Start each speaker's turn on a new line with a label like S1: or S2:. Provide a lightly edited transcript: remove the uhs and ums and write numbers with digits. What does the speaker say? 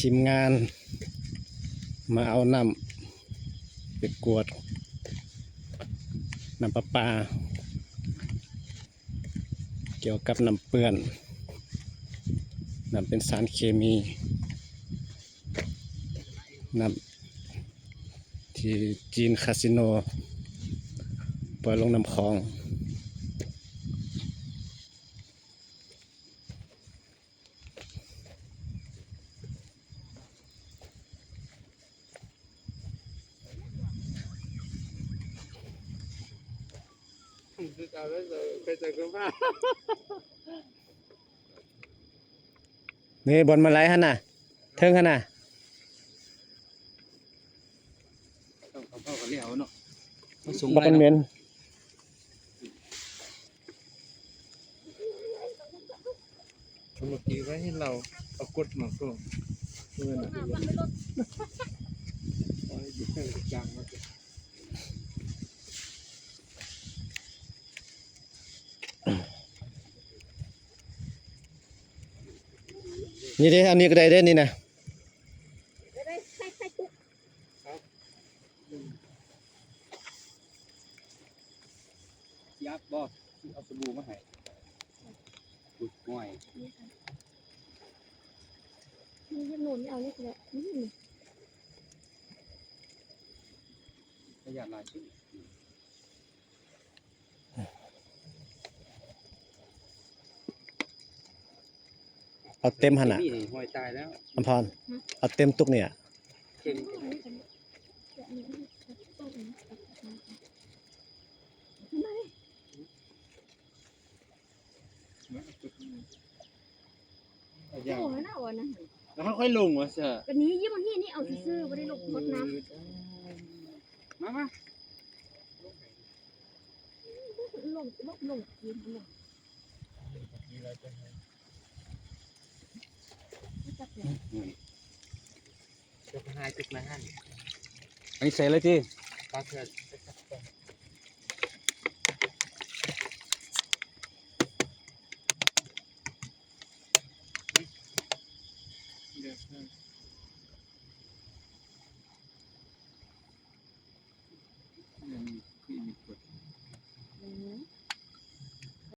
S1: ทีมงานมาเอาน้ำไปกวดน้ำประปาเกี่ยวกับน้ำเปื้อนน้ำเป็นสารเคมีน้ำที่จีนคาสิโนปล่อยลงน้ำคลองนี่บนมาไล่ฮะน่ะเทิงฮะน่ะ
S2: เขาเรียกเนาะ
S1: บักกันเมน
S2: เมื่อกี้ไว้ให้เราเอากดมาก็เพื่อนอ่ะจังมาก
S1: นี่เด้อันนี้ก็ได้เด้นี่นะ
S2: ยักษ์บ่เอาสบู่มาให้ปุดง่อย
S3: นี่หนุนเอาเล็กแหละนี่
S2: ประหยัดหลายชิ้น
S1: เอาเต็มฮะน่ะ
S2: นี่ห้อยตายแล้ว
S1: อำพรเอาเต็มตุกเนี่ย
S2: เก่ง
S3: โอ้โหน่าอ่อนนะ
S2: แล้วค่อยลงวะเสือ
S3: กันนี้ยี่มันนี่เอาซื่อไม่ได้ลงกดน้ำ
S2: มา
S3: ลงยืนลง
S2: จะพายตึกนะฮั่น
S1: อันนี้ใส่เลยที่
S2: ปลาเถื่อน